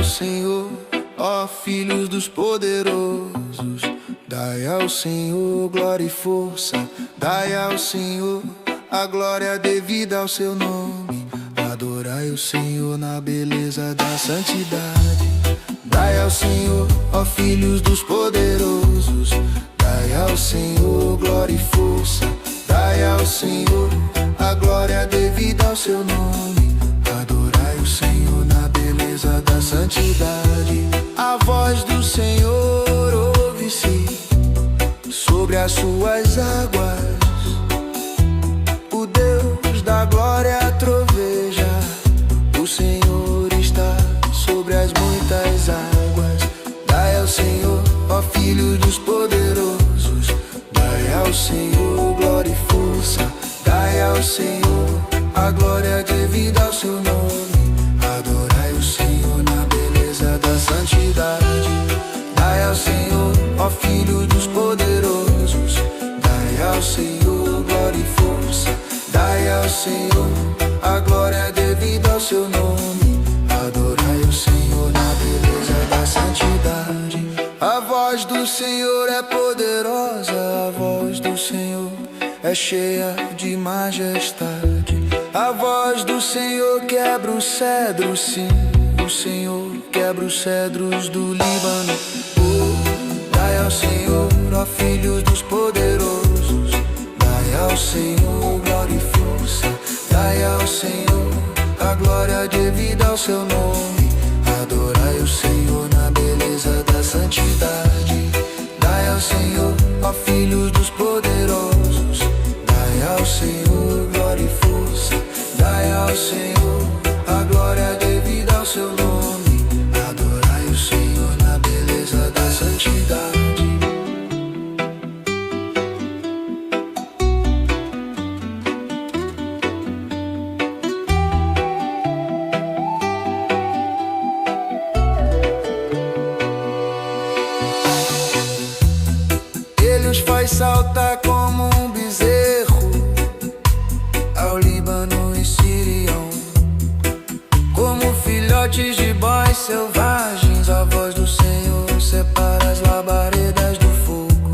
Senhor, ó filhos dos poderosos. Dai ao Senhor glória e força. Dai ao Senhor a glória devida ao seu nome. Adorai o Senhor na beleza da santidade. Dai ao Senhor, ó filhos dos poderosos. Dai ao Senhor glória e força. Dai ao Senhor a glória devida ao seu nome. Adorai o Senhor na beleza da santidade. A voz do Senhor ouve-se sobre as suas águas. O Deus da glória troveja. O Senhor está sobre as muitas águas. Dai ao Senhor, ó filhos dos poderosos. Dai ao Senhor glória e força. Dai ao Senhor a glória devida ao seu nome. Adorai o Senhor na beleza da santidade. Dai ao Senhor, ó filhos dos poderosos. Dai ao Senhor glória e força. Dai ao Senhor a glória devida ao seu nome. Adorai o Senhor na beleza da santidade. A voz do Senhor é poderosa. A voz do Senhor é cheia de majestade. A voz do Senhor quebra os cedros, sim. O Senhor quebra os cedros do Líbano. Dai ao Senhor, ó filhos dos poderosos. Dai ao Senhor glória e força. Dai ao Senhor a glória devida ao seu nome. Adorai o Senhor na beleza da santidade. Dai ao Senhor, ó filhos dos poderosos. Dai ao Senhor glória e força. Dai ao Senhor a glória devida ao seu nome. Adorai o Senhor na beleza da santidade. Ele os faz saltar como um bezerro ao Líbano e Sirião, como filhotes de bois selvagens. A voz do Senhor separa as labaredas do fogo.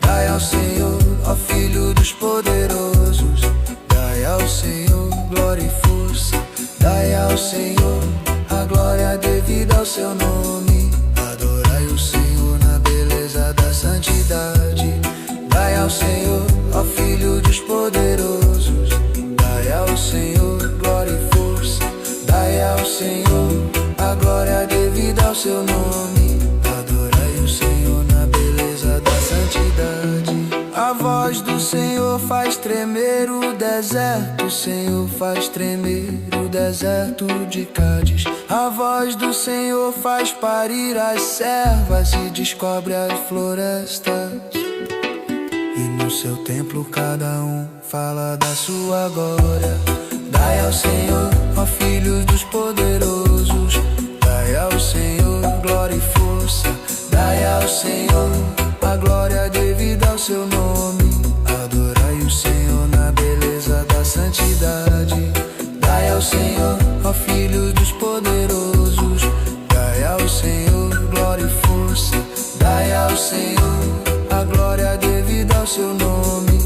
Dai ao Senhor, ó filho dos poderosos. Dai ao Senhor glória e força. Dai ao Senhor a glória devida ao seu nome. Adorai o Senhor na beleza da santidade. Dai ao Senhor, ó filho dos poderosos. Dai ao Senhor glória e força. Dai ao Senhor a glória devida ao seu nome. Adorai o Senhor na beleza da santidade. A voz do Senhor faz tremer o deserto. O Senhor faz tremer o deserto de Cádiz. A voz do Senhor faz parir as servas e descobre as florestas. E no seu templo cada um fala da sua glória. Dai ao Senhor, ó filhos dos poderosos. Dai ao Senhor glória e força. Dai ao Senhor a glória devida ao seu nome. Adorai o Senhor na beleza da santidade. Dai ao Senhor, ó filhos dos poderosos. Dai ao Senhor glória e força. Dai ao Senhor a glória devida ao seu nome.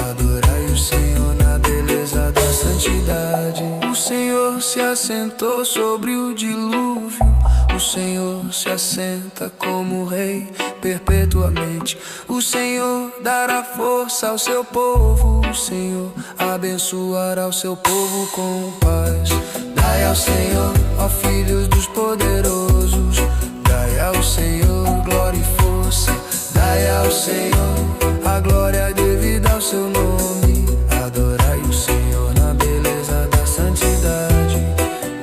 Adorai o Senhor na beleza da santidade. O Senhor se assentou sobre o dilúvio. O Senhor se assenta como rei perpetuamente. O Senhor dará força ao seu povo. O Senhor abençoará o seu povo com paz. Dai ao Senhor, ó filhos dos poderosos. Dai ao Senhor glória e força. Dai ao Senhor a glória devida ao seu nome. Adorai o Senhor na beleza da santidade.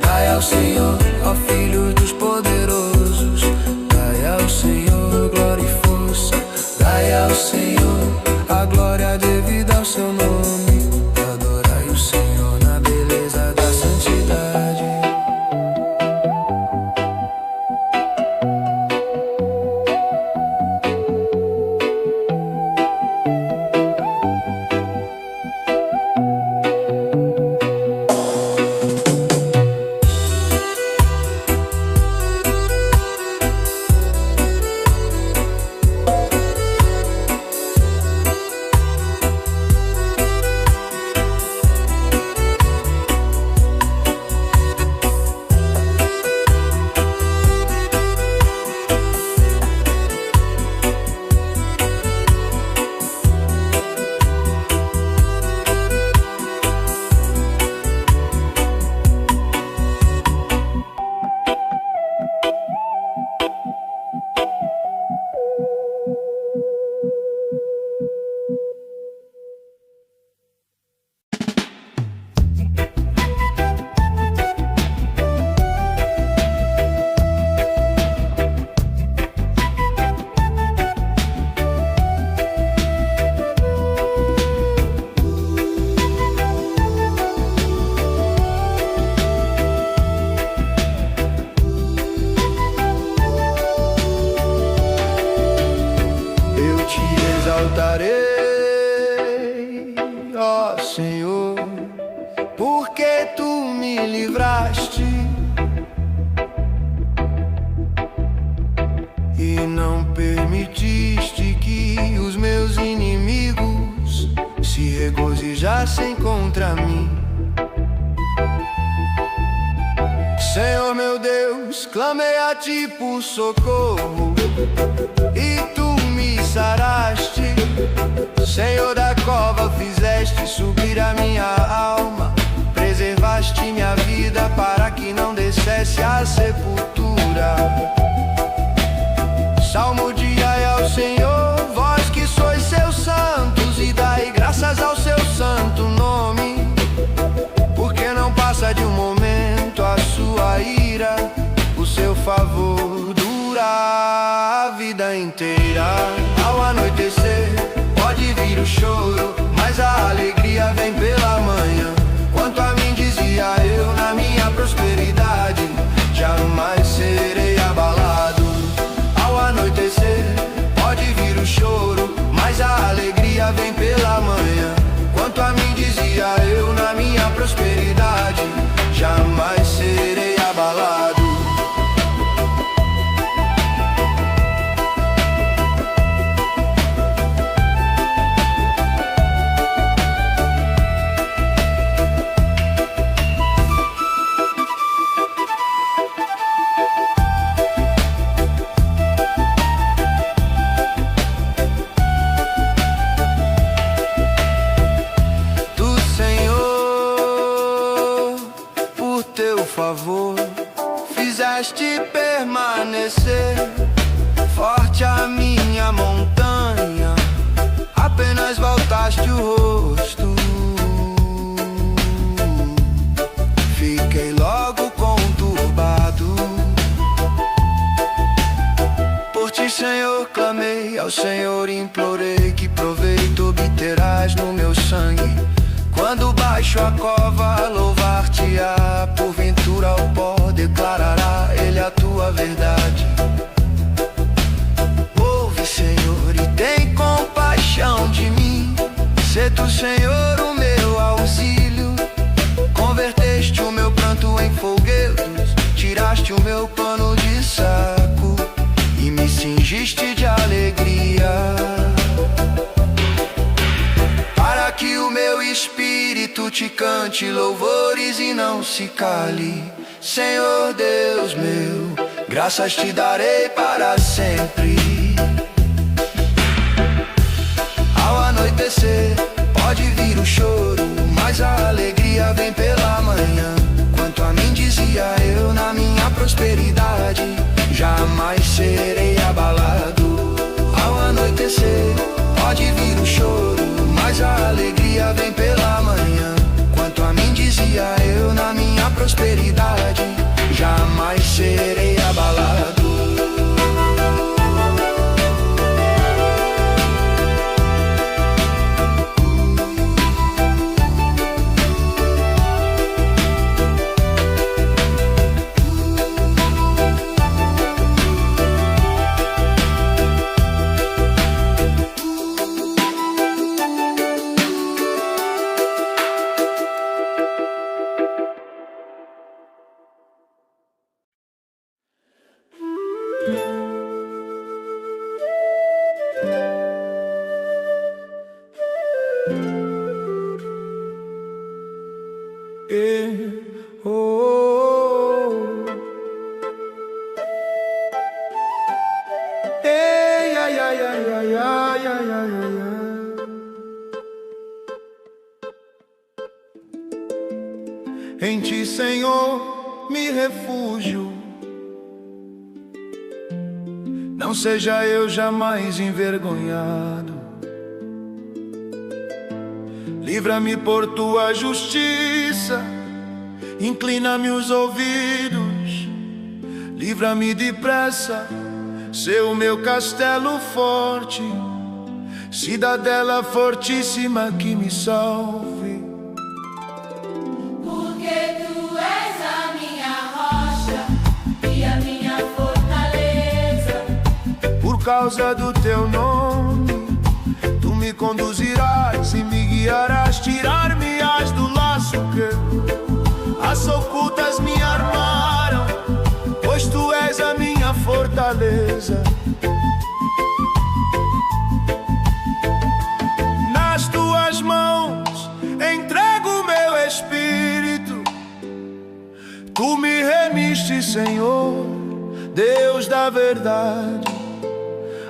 Dai ao Senhor, ó filhos dos poderosos. Dai ao Senhor glória e força. Dai ao Senhor a glória devida ao seu nome. Adorai o Senhor na beleza da santidade. porque tu me livraste e não permitiste que os meus inimigos se regozijassem contra mim. Senhor meu Deus, clamei a ti por socorro e tu me saraste. Senhor da cova, fizeste subir a minha alma, preservaste minha vida para que não descesse à sepultura. Salmo de ai ao Senhor, vós que sois seus santos, e dai graças ao seu santo nome, porque não passa de um momento a sua ira, o seu favor dura a vida inteira. Ao anoitecer pode vir o choro, mas a alegria vem pela manhã. Quanto a mim, dizia eu, na minha prosperidade jamais serei abalado. Ao anoitecer pode vir o choro, mas a alegria vem pela manhã. Quanto a mim, dizia eu, na minha prosperidade jamais serei abalado. Favor, fizeste permanecer forte a minha montanha, apenas voltaste o rosto, fiquei logo conturbado. Por ti, Senhor, clamei, ao Senhor implorei, que proveito obterás no meu sangue quando baixo a cova, louvar-te-á. Porventura ao pó declarará ele a tua verdade. Ouve, Senhor, e tem compaixão de mim. Sê tu, Senhor, o meu auxílio. Converteste o meu pranto em folguedos, tiraste o meu pano de saco e me cingiste de alegria, para que o meu espírito te cante louvores e não se cale. Senhor Deus meu, graças te darei para sempre. Ao anoitecer pode vir o choro, mas a alegria vem pela manhã. Quanto a mim, dizia eu, na minha prosperidade jamais serei abalado. Ao anoitecer pode vir o choro, mas a alegria vem pela manhã. Quanto a mim, dizia eu, na minha prosperidade jamais serei abalado. Em ti, Senhor, me refúgio. Não seja eu jamais envergonhado. Livra-me por tua justiça, inclina-me os ouvidos. Livra-me depressa, ser o meu castelo forte, cidadela fortíssima que me salve. Por causa do teu nome, tu me conduzirás e me guiarás, tirar-me-ás do laço que as ocultas me armaram, pois tu és a minha fortaleza. Nas tuas mãos entrego o meu espírito. Tu me remiste, Senhor, Deus da verdade.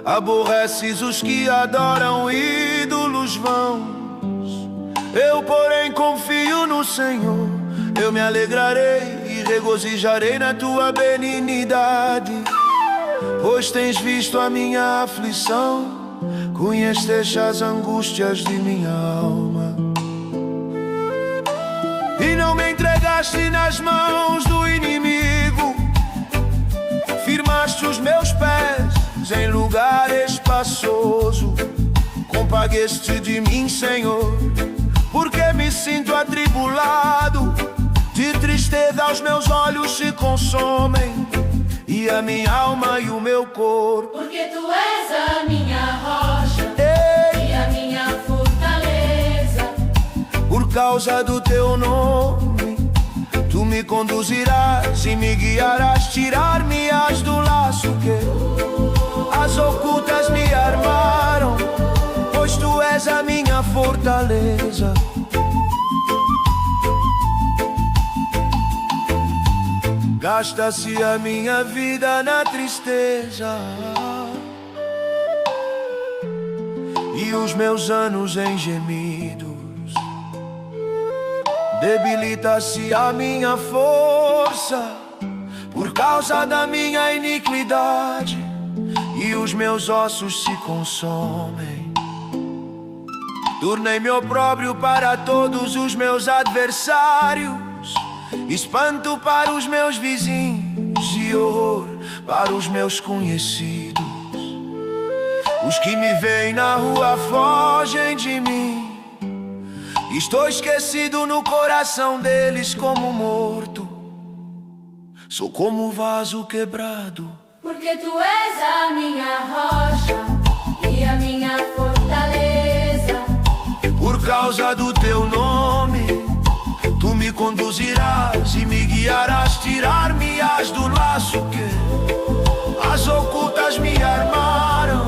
Aborreces os que adoram ídolos vãos. Eu, porém, confio no Senhor. Eu me alegrarei e regozijarei na tua benignidade. Pois tens visto a minha aflição, conheceste as angústias de minha alma. E não me entregaste nas mãos do inimigo. Firmaste os meus pés em lugar espaçoso. Compadeço-te de mim, Senhor, porque me sinto atribulado. De tristeza os meus olhos se consomem, e a minha alma e o meu corpo. Porque tu és a minha rocha, Ei, e a minha fortaleza. por causa do teu nome, tu me conduzirás e me guiarás. Tirar-me-ás do laço que as ocultas me armaram, pois tu és a minha fortaleza. Gasta-se a minha vida na tristeza, e os meus anos em gemidos. Debilita-se a minha força por causa da minha iniquidade, e os meus ossos se consomem. Tornei-me opróbrio para todos os meus adversários, espanto para os meus vizinhos e horror para os meus conhecidos. Os que me veem na rua fogem de mim. Estou esquecido no coração deles como morto. Sou como vaso quebrado. Porque tu és a minha rocha e a minha fortaleza. Por causa do teu nome, tu me conduzirás e me guiarás. Tirar-me-ás do laço que as ocultas me armaram,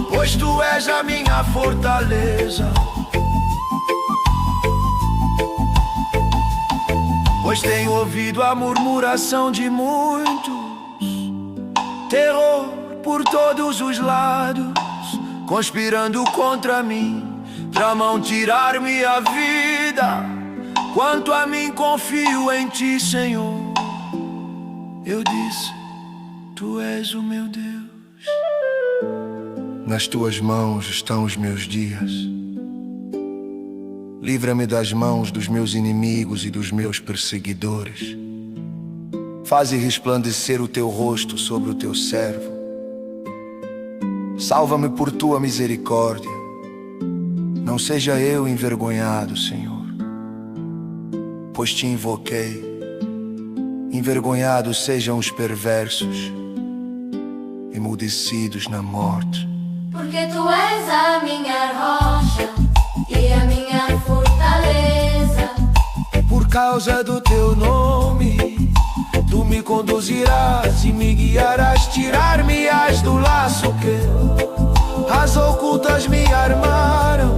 pois tu és a minha fortaleza. Pois tenho ouvido a murmuração de muitos, terror por todos os lados, conspirando contra mim, tramam tirar-me a vida. Quanto a mim, confio em ti, Senhor. Eu disse, tu és o meu Deus. Nas tuas mãos estão os meus dias. Livra-me das mãos dos meus inimigos e dos meus perseguidores. Faze resplandecer o teu rosto sobre o teu servo. Salva-me por tua misericórdia. Não seja eu envergonhado, Senhor, pois te invoquei. Envergonhados sejam os perversos, emudecidos na morte. Porque tu és a minha rocha e a minha fortaleza. Por causa do teu nome, tu me conduzirás e me guiarás. Tirar-me-ás do laço que as ocultas me armaram,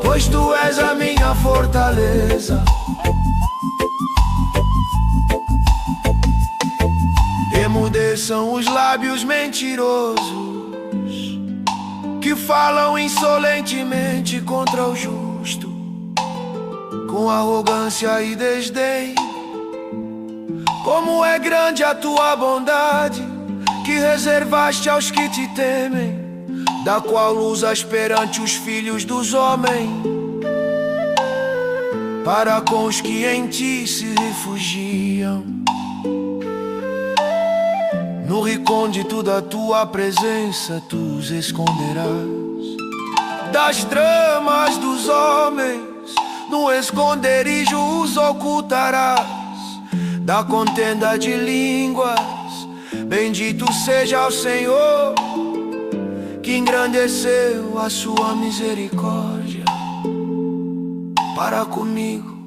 pois tu és a minha fortaleza. Emudeçam os lábios mentirosos que falam insolentemente contra o justo, com arrogância e desdém. Como é grande a tua bondade, que reservaste aos que te temem, da qual usas perante os filhos dos homens, para com os que em ti se refugiam. No recôndito da tua presença tu os esconderás. Das tramas dos homens no esconderijo os ocultarás. Da contenda de línguas bendito seja o Senhor, que engrandeceu a sua misericórdia para comigo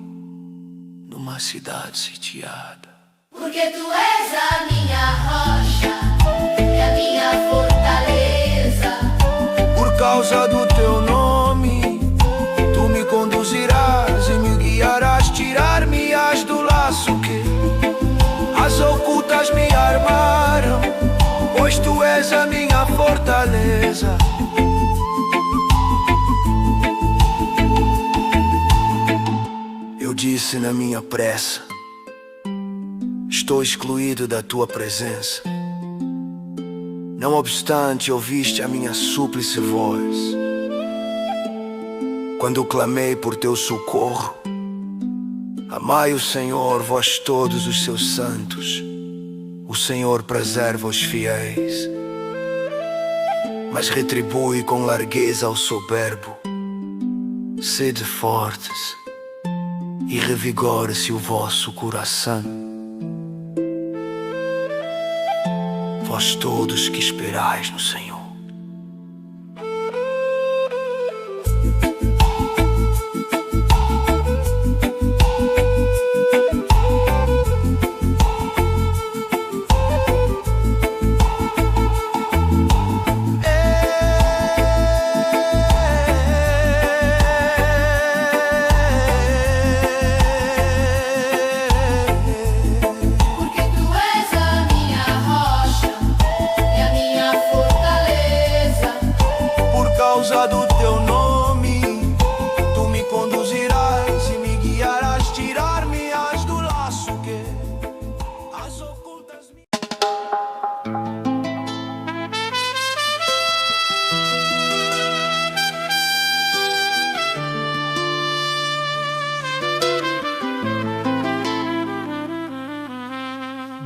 no numa cidade sitiada. Porque tu és a minha rocha e a minha fortaleza. Por causa do teu nome, tu me conduzirás e me guiarás, tirar-me-ás do laço que as ocultas me armaram, pois tu és a minha fortaleza. Eu disse na minha pressa: estou excluído da tua presença. Não obstante, ouviste a minha súplice voz quando clamei por teu socorro. Amai o Senhor, vós todos os seus santos. O Senhor preserva os fiéis, mas retribui com largueza ao soberbo. Sede fortes e revigore-se o vosso coração, vós todos que esperais no Senhor. Por causa do teu nome, tu me conduzirás e me guiarás, tirar-me-ás do laço que as ocultas me...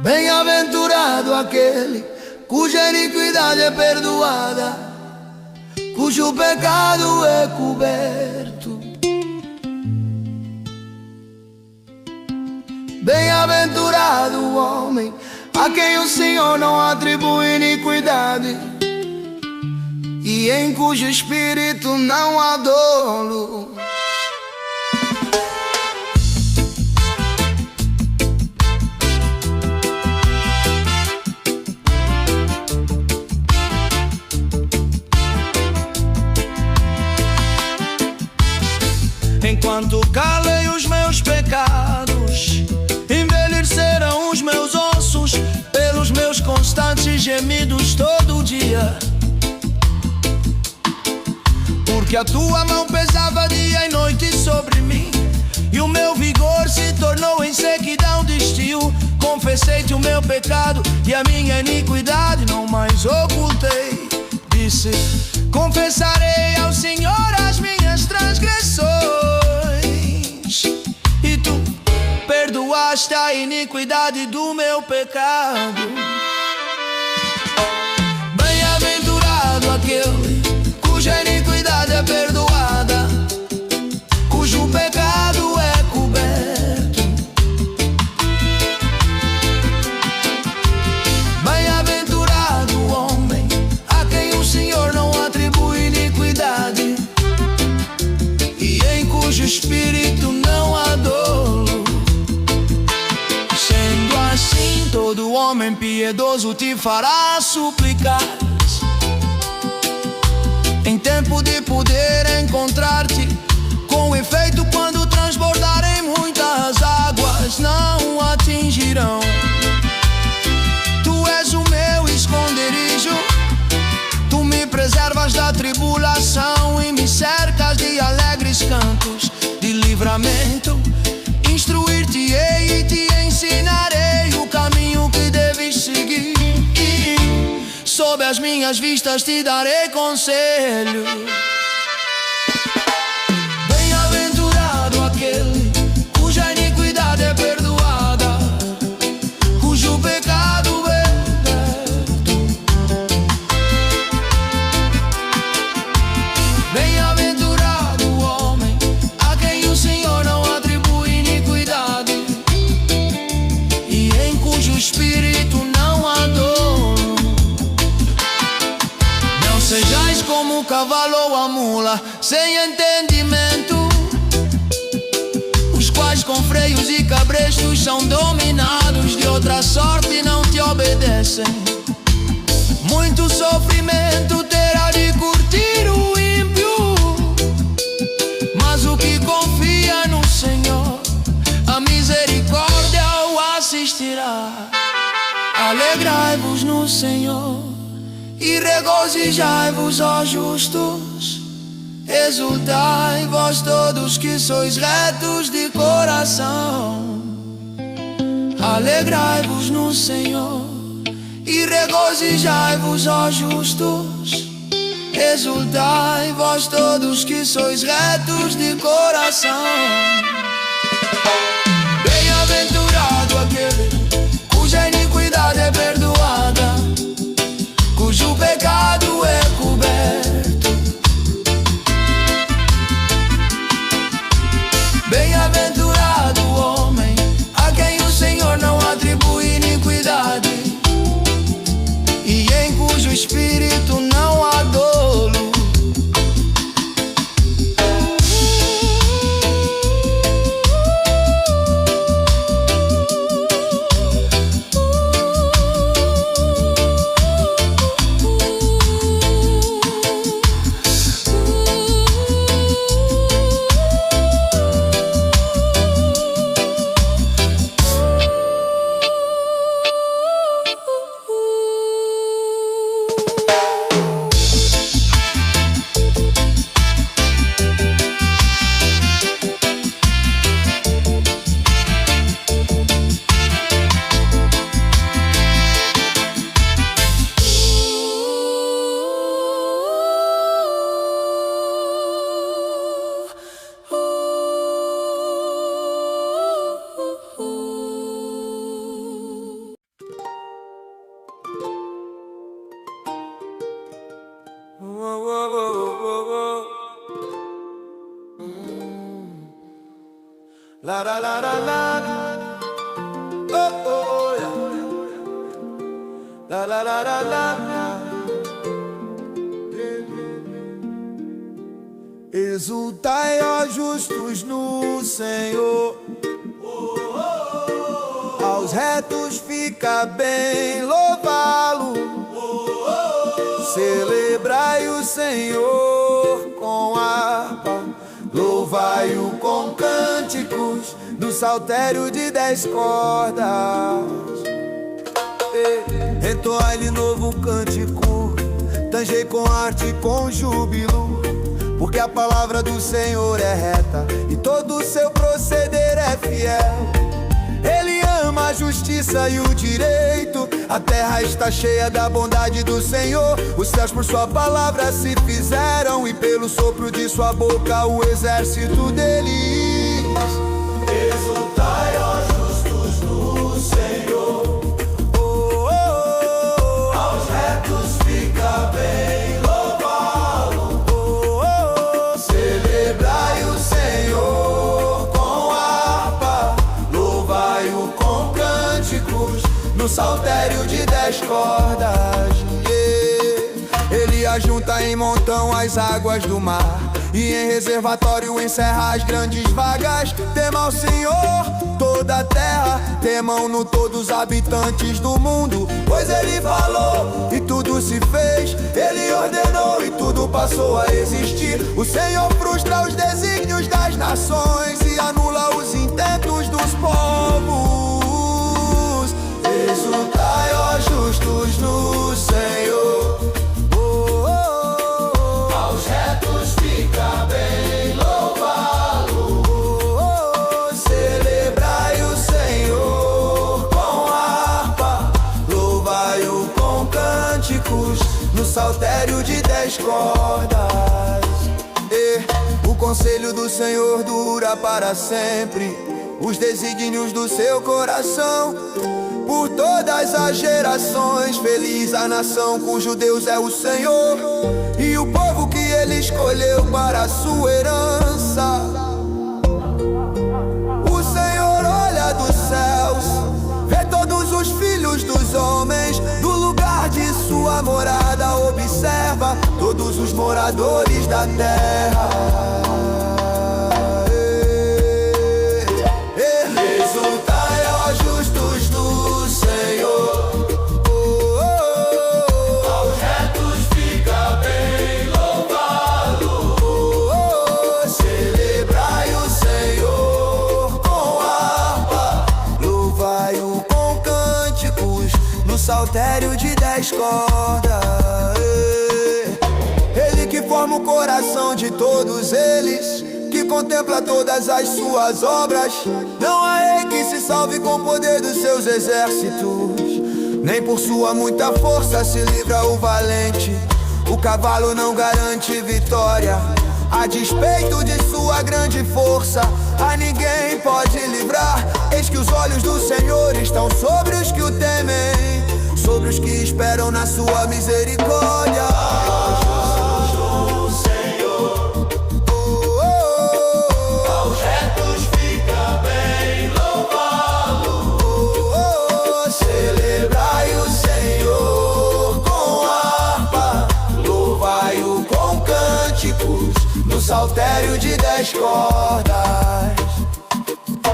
Bem-aventurado aquele cuja iniquidade é perdoada, cujo pecado é coberto. Bem-aventurado o homem a quem o Senhor não atribui iniquidade e em cujo espírito não há dolo. Enquanto calei os meus pecados, envelhecerão os meus ossos pelos meus constantes gemidos todo dia. Porque a tua mão pesava dia e noite sobre mim, e o meu vigor se tornou em sequidão de estio. Confessei-te o meu pecado e a minha iniquidade não mais ocultei. Disse: confessarei ao Senhor as minhas transgressões, e tu perdoaste a iniquidade do meu pecado. Bem-aventurado aquele cuja iniquidade é perdoada, cujo pecado é coberto. Bem-aventurado o homem a quem o Senhor não atribui iniquidade e em cujo espírito não há dolo. Sendo assim, todo homem piedoso te fará suplicar, em tempo de poder encontrar-te. Com efeito, quando transbordarem muitas águas, não atingirão. Tu és o meu esconderijo, tu me preservas da tribulação e me cercas de alegres cantos de livramento. Instruir-te-ei e te ensinarei o caminho que deves seguir. Sob as minhas vistas te darei conselho. Bem-aventurado aquele cuja iniquidade é perdoada, cujo pecado é coberto. Bem-aventurado o homem a quem o Senhor não atribui iniquidade e em cujo espírito não há dolo. Não sejais como o cavalo ou a mula sem entendimento, os quais com freios Touros e cabrestos são dominados de outra sorte e não te obedecem. Muito sofrimento terá de curtir o ímpio, mas o que confia no Senhor, a misericórdia o assistirá. Alegrai-vos no Senhor e regozijai-vos, ó justos. Exultai, vós todos que sois retos de coração. Alegrai-vos no Senhor e regozijai-vos, ó justos. Exultai, vós todos que sois retos de coração. Bem-aventurado aquele cuja iniquidade é perdoada, cujo pecado é coberto. Bem-aventurado o homem a quem o Senhor não atribui iniquidade e em cujo espírito não há dolo. La la la la la, oh oh yeah. La la la la la. Exultai, ó justos, no Senhor. Aos retos fica bem louvá-lo. Celebrai o Senhor com harpa, louvai-o com cânticos do saltério de 10 cordas. Entoai-lhe novo cântico, tangei com arte e com júbilo, porque a palavra do Senhor é reta e todo o seu proceder é fiel. Ele ama a justiça e o direito, a terra está cheia da bondade do Senhor. Os céus por sua palavra se fizeram, e pelo sopro de sua boca o exército deles. Exultai, ó justos, no Senhor. Oh, oh, oh. Aos retos fica bem louvá-lo. Oh, oh, oh. Celebrai o Senhor com harpa, louvai-o com cânticos no saltério de 10 cordas. Ele ajunta em montão as águas do mar, e em reservatório encerra as grandes vagas. Tema ao Senhor toda a terra, temam-no todos os habitantes do mundo. Pois Ele falou e tudo se fez, Ele ordenou e tudo passou a existir. O Senhor frustra os desígnios das nações e anula os intentos dos povos. Exultai, ó justos, no Senhor. No saltério de 10 cordas. O conselho do Senhor dura para sempre, os desígnios do seu coração por todas as gerações. Feliz a nação cujo Deus é o Senhor, e o povo que Ele escolheu para a sua herança. O Senhor olha dos céus, vê todos os filhos dos homens, do lugar de sua morada observa todos os moradores da terra. saltério de 10 cordas. Ele que forma o coração de todos eles, que contempla todas as suas obras. Não há rei que se salve com o poder dos seus exércitos, nem por sua muita força se livra o valente. O cavalo não garante vitória, a despeito de sua grande força, a ninguém pode livrar. Eis que os olhos do Senhor estão sobre os que o temem, sobre os que esperam na sua misericórdia. Do Senhor, aos retos fica bem louvá-lo. Celebrai o Senhor com harpa, louvai-o com cânticos, no saltério de 10 cordas,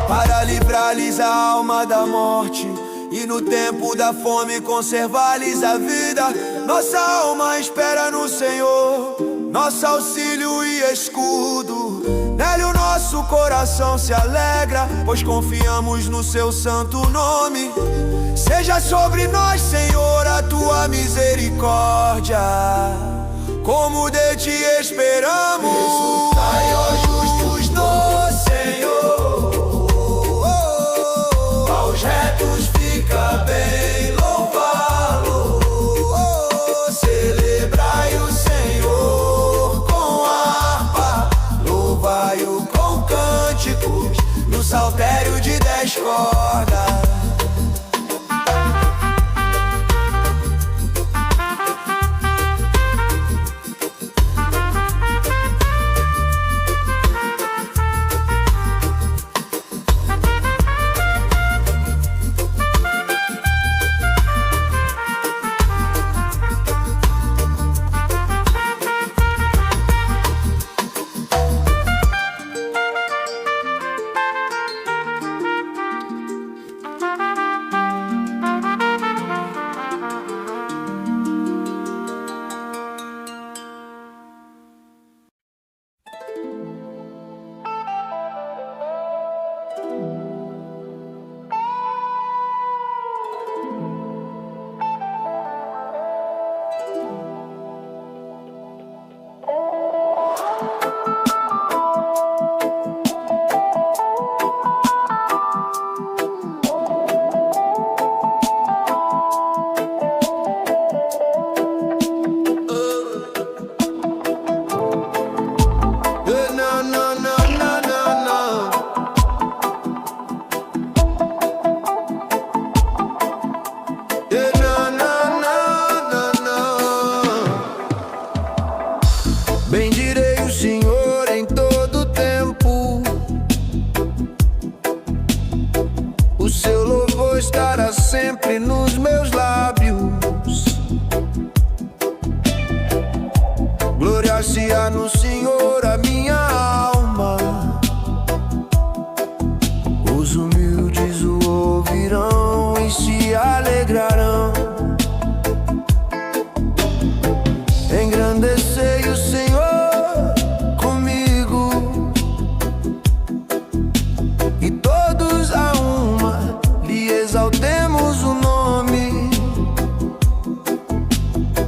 para livrar-lhes a alma da morte e no tempo da fome conservar-lhes a vida. Nossa alma espera no Senhor, nosso auxílio e escudo. Nele o nosso coração se alegra, pois confiamos no seu santo nome. Seja sobre nós, Senhor, a tua misericórdia, como de ti esperamos. Exultai, ó justos, no Senhor, aos retos fica bem louvá-lo. Celebrai o Senhor com harpa, louvai-o com cânticos, no saltério de 10 cordas. Bendirei o Senhor em todo tempo, o seu louvor estará sempre nos meus lábios. Gloriar-se-á no Senhor a minha alma, os humildes o ouvirão e se alegrarão. Engrandecei o Senhor comigo, e todos a uma lhe exaltemos o nome.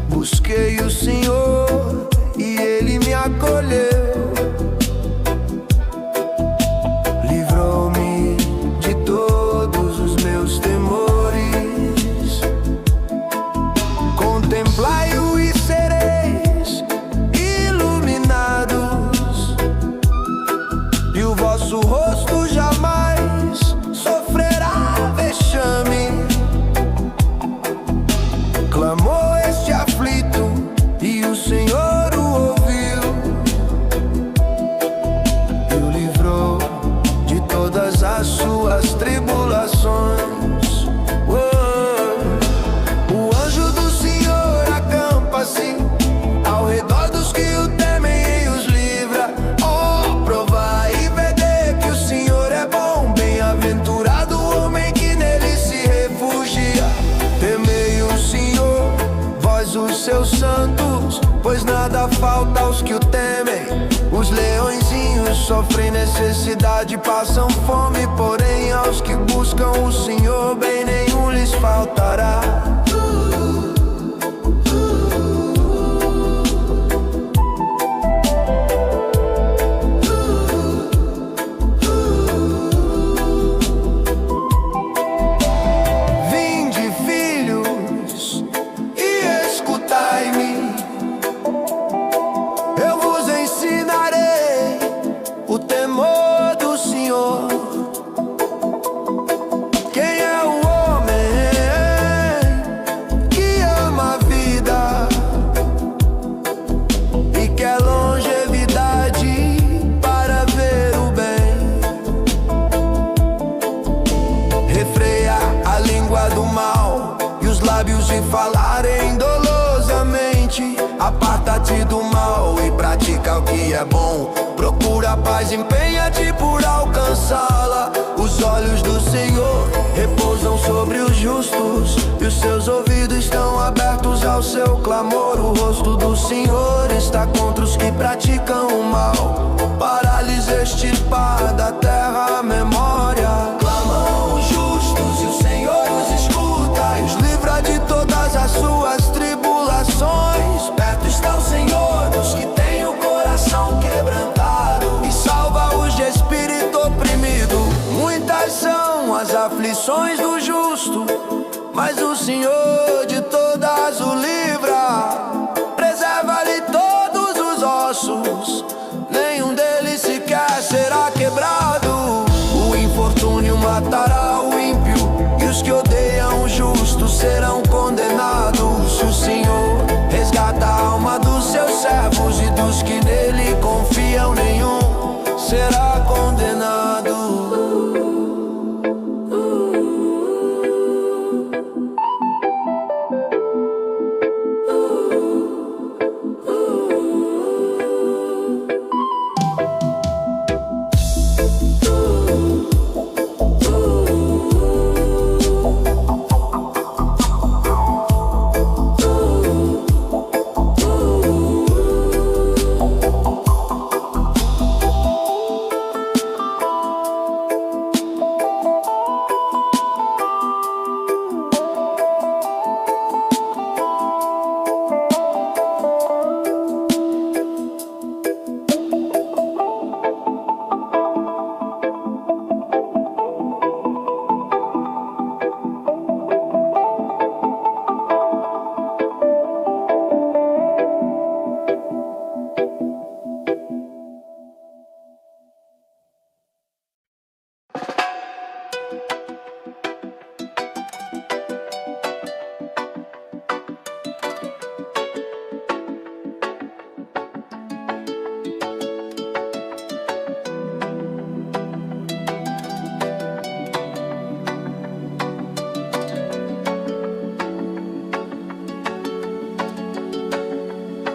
Busquei o Senhor e ele me acolheu, livrou-me de todos os meus temores. Contemplai-o e sereis iluminados, e o vosso rosto jamais sofrerá vexame. Clamou este aflito e o Senhor o ouviu e o livrou de todas as suas tribulações. O anjo do Senhor acampa-se ao redor dos que o temem e os livra. Oh, provai e vede que o Senhor é bom, bem-aventurado o homem que nele se refugia. Temei o Senhor, vós os seus santos, pois nada falta aos que o temem. Os leõezinhos sofrem necessidade, passam fome, porém aos que buscam o Senhor, bem nenhum lhes faltará. maus e falarem dolosamente. Aparta-te do mal e pratica o que é bom. Procura a paz, empenha-te por alcançá-la. Os olhos do Senhor repousam sobre os justos, e os seus ouvidos estão abertos ao seu clamor. O rosto do Senhor está contra os que praticam o mal, para lhes extirpar da terra a memória. Clamam os justos e o Senhor os escuta, e os livra de todas as suas tribulações. Perto está o Senhor dos que têm o coração quebrantado, e salva-os de espírito oprimido. Muitas são as aflições do justo, mas o Senhor de todas o livra. Preserva-lhe todos os ossos, nenhum deles sequer será quebrado. O infortúnio matará o ímpio, e os que odeiam o justo serão condenados. O Senhor resgata a alma dos seus servos, e dos que nele confiam nenhum será condenado.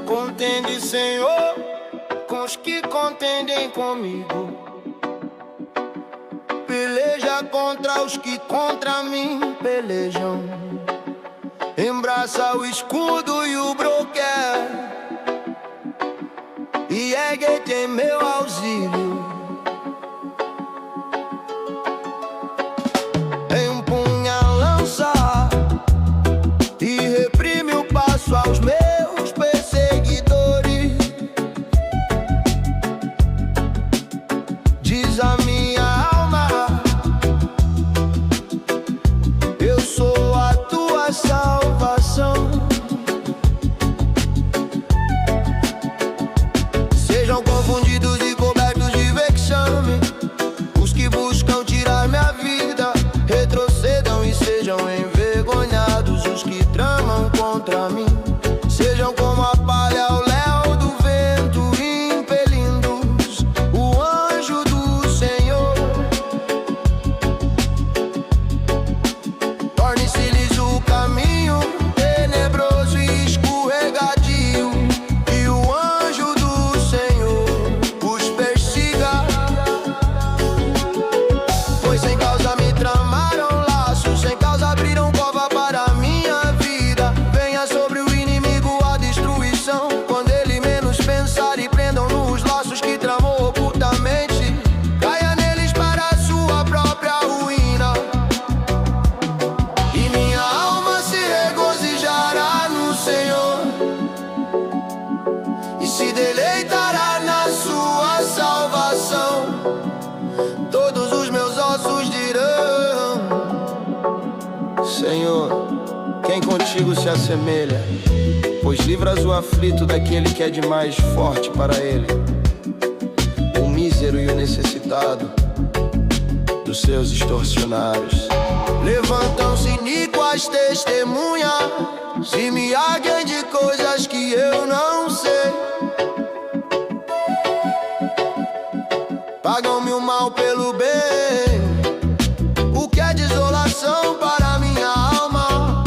Contende, Senhor, com os que contendem comigo. Peleja contra os que contra mim pelejam. Embraça o escudo e o broquel, e ergue-te em meu auxílio. Empunha a lança e reprime o passo aos meus perseguidores. Diz a minha alma: eu sou a tua salvação. Sejam confundidos e cobertos de vexame os que buscam tirar minha vida. Retrocedam e sejam envergonhados os que tramam contra mim. Sejam como a palha ao léu do vento, impelindo-os o anjo do Senhor. Torne-se-lhes o caminho tenebroso e escorregadio, e o anjo do Senhor os persiga. Pois sem causa me tramaram laços, sem causa abriram cova para a minha vida. Venha sobre o inimigo a destruição, quando ele menos pensar, e prendam-no os laços que tramou ocultamente. Caia neles para a sua própria ruína, e minha alma se regozijará no Senhor, e se deleitará na sua salvação. Todos os meus ossos dirão: Senhor, quem contigo se assemelha? Pois livras o aflito daquele que é demais forte para ele, o mísero e o necessitado dos seus extorsionários. Levantam-se iníquas testemunhas, se me arguem de coisas que eu não sei. Pagam-me o mal pelo bem, o que é desolação para minha alma.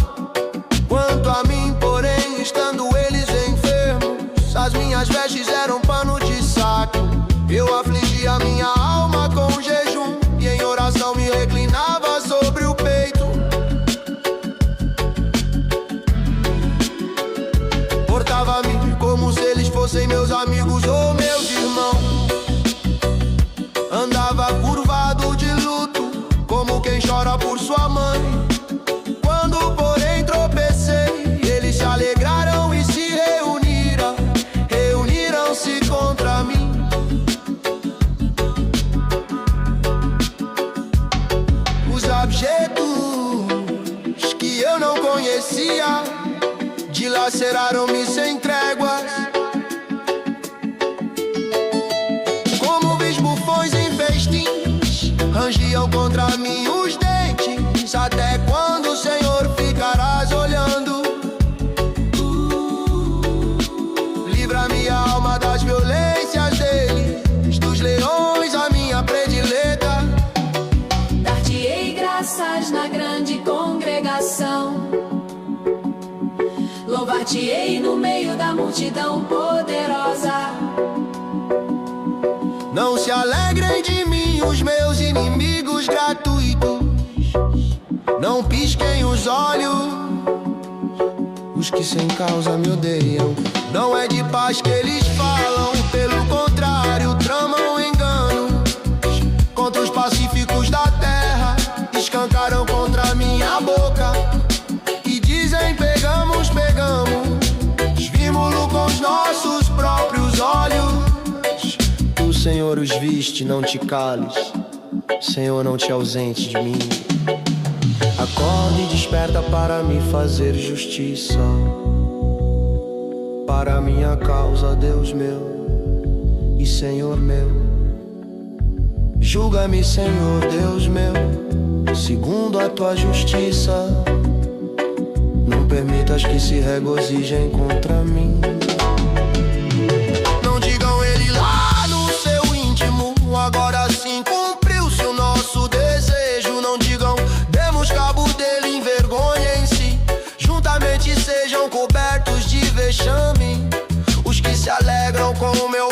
profecia, dilaceraram-me sem tréguas. Como vis bufões em festins, rangiam contra mim os dentes. Até quando, Senhor, ficarás olhando? Livra minha alma das violências deles, dos leões a minha predileta. Dar-te-ei graças na grande congregação, louvar-te-ei no meio da multidão poderosa. Não se alegrem de mim os meus inimigos gratuitos, não pisquem os olhos os que sem causa me odeiam. Não é de paz que eles falam, pelo contrário, tramam enganos contra os pacíficos da terra. Escancaram contra minha boca e dizem: pegamos, vimos-lo com os nossos próprios olhos. Tu, Senhor, os viste, não te cales, Senhor, não te ausentes de mim. Acorda e desperta para me fazer justiça, para minha causa, Deus meu e Senhor meu. Julga-me, Senhor, Deus meu, segundo a tua justiça. Não permitas que se regozijem contra mim. Não digam ele lá no seu íntimo, agora sim cumpriu-se o nosso desejo. Não digam, demos cabo dele, envergonhem-se, juntamente sejam cobertos de vexame os que se alegram com o meu